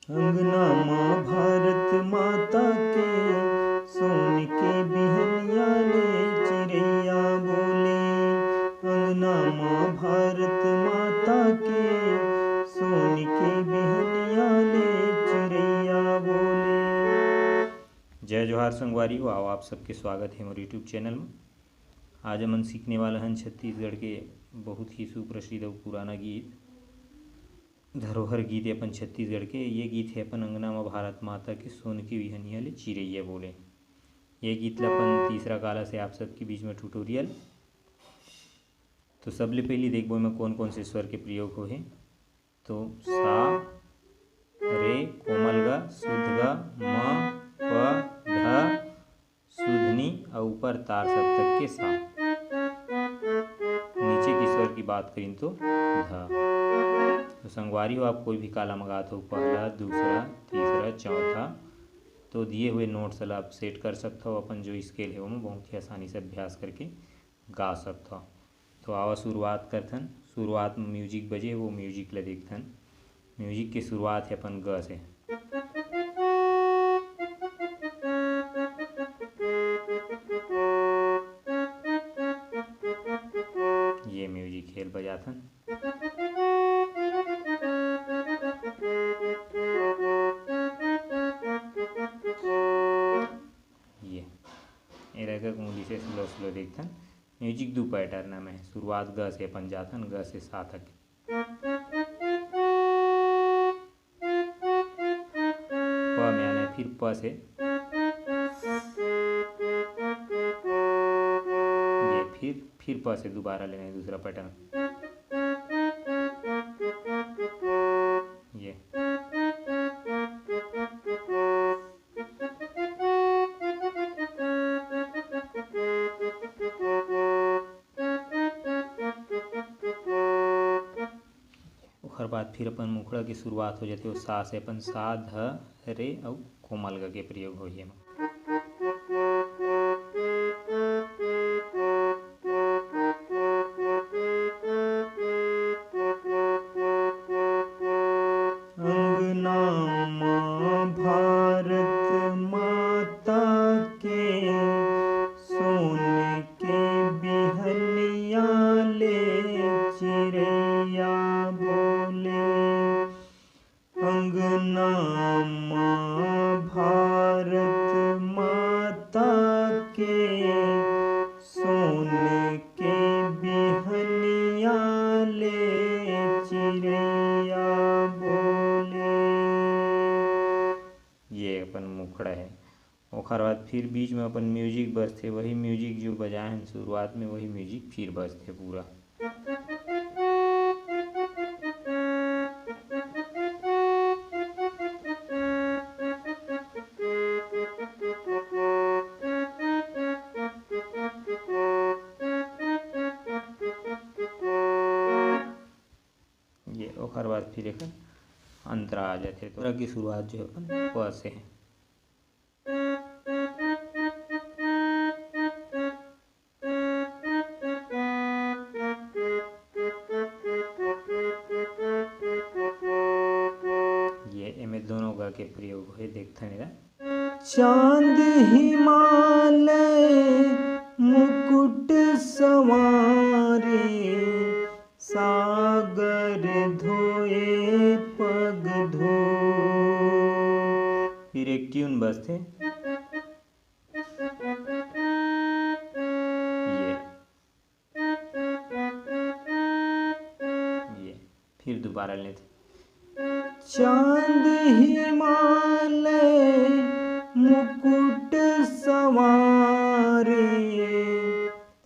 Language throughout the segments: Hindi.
अंगना माँ भारत माता के, सोन के बिहनिया ले चिड़ैया बोले। अंगना माँ भारत माता के, सोन के बिहनिया ले चिड़ैया बोले। जय जोहार संगवारी हो, आओ आप सबके स्वागत है मोर यूट्यूब चैनल में। आज हम सीखने वाला हैं छत्तीसगढ़ के बहुत ही सुप्रसिद्ध और पुराना गीत, धरोहर गीत है अपन छत्तीसगढ़ के। ये गीत है अपन अंगना में भारत माता के, सोन की बिहनिया ले चिड़ैया बोले। ये गीत ला अपन तीसरा काला से आप सबके बीच में ट्यूटोरियल। तो सबले पहले देखबो में कौन कौन से स्वर के प्रयोग हो है। तो सा, रे, कोमल ग, शुद्ध ग, म, प, ध, शुद्धनी और ऊपर तार सप्तक के सा। नीचे की स्वर की बात करें तो ध। तो संगवारी हो, आप कोई भी काला मंगात हो, पहला, दूसरा, तीसरा, चौथा, तो दिए हुए नोट्स ला आप सेट कर सकते हो। अपन जो स्केल है वो में बहुत ही आसानी से अभ्यास करके गा सकते हो। तो आवा शुरुआत करथन। शुरुआत में म्यूजिक बजे, वो म्यूजिक ला देखथन। म्यूजिक की शुरुआत है अपन ग से। ये म्यूजिक खेल बजाथन। ये रैगर उंगली से स्लो स्लो देखथन। म्यूजिक दो पैटर्न में है। शुरुआत ग से अपन जाथन, ग से सा तक। प में आना है, फिर प से ये, फिर प से दोबारा लेना है, दूसरा पैटर्न ये। ओकर बाद फिर अपन मुखड़ा की शुरुआत हो जाती है। सा से अपन सा, ध, रे और कोमल ग के प्रयोग हो है। अंगना माँ भारत माता के, सोने के बिहनिया ले चिड़ैया बोले। अंगना माँ भारत माता के, सोने के बिहनिया ले चिड़ैया बोले। ये अपन मुखड़ा है। ओकर बाद फिर बीच में अपन म्यूजिक बजते, वही म्यूजिक जो बजाए हैं शुरुआत में, वही म्यूजिक फिर बजते पूरा। ये ओकर बाद फिर एक अंतरा आ जाते। तो की शुरुआत जो है अपन प से है। ये एमे दोनों ग के प्रयोग है, देखते हैं। चांद हिमालय मुकुट सवारे, सागर धोए पग धो। फिर एक ट्यून बजते। ये फिर दोबारा लेते। चांद हिमालय मुकुट सवारे,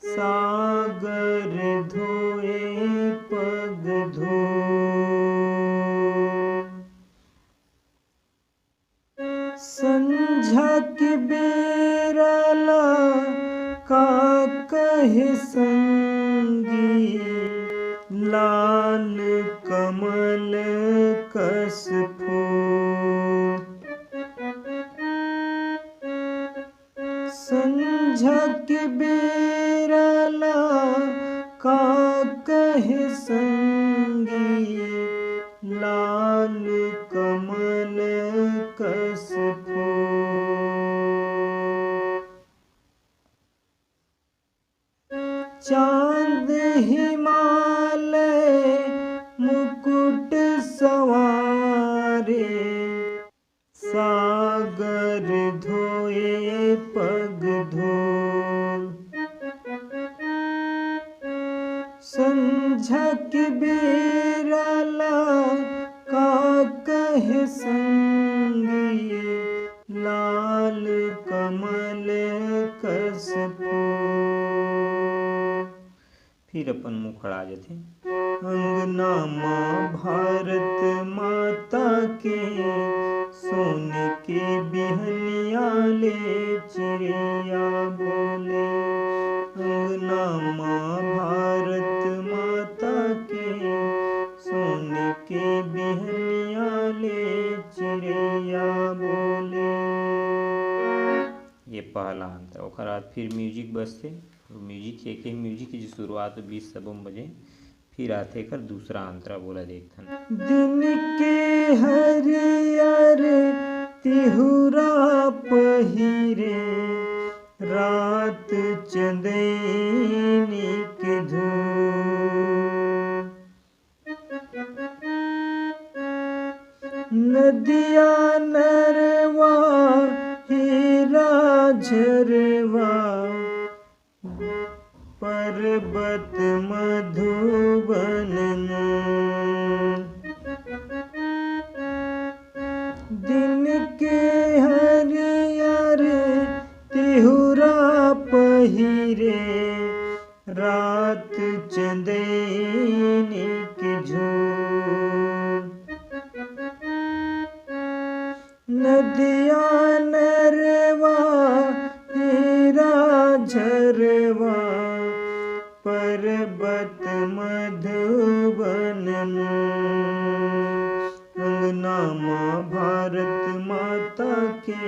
सागर धोए पग धो। संझा के बेरला का कहे संगी, लाल कमल कस फूल। संझा के बेरला का कहे संगी, लाल कमल कस फूल। चांद हिमालय मुकुट सवारे, सागर धोए पग धूल। संझा के बेराला का कहे संगी, लाल कमल कस फूल। फिर अपन मुखड़ा जाते। अंगना माँ भारत माता के, सोने के बिहनिया ले चिड़ैया बोले। अंगना माँ भारत माता के, सोने के बिहनिया ले चिड़ैया बोले। ये पहला अंतर। ओकर बाद फिर म्यूजिक बजते। म्यूजिक एक म्यूजिक की शुरुआत 20 सबम बजे। फिर आते कर दूसरा अंतरा बोला देखथन। दिन के हरियर तिहुरा पहिरे, रात चंदनी के धूल। नदिया नरवा हीरा झरवा, पर्वत मधुबन। दिन के हरियर तिहुरा पहिरे, रात चंदनी के झूल। नदिया नरवा हीरा झरवा, पर्वत मधुबन। अंगना माँ भारत माता के,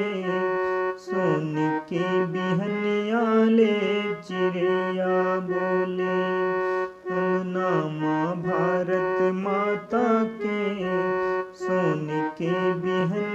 सोने के बिहनिया ले चिड़ैया बोले। अंगना माँ भारत माता के, सोने के बिहनिया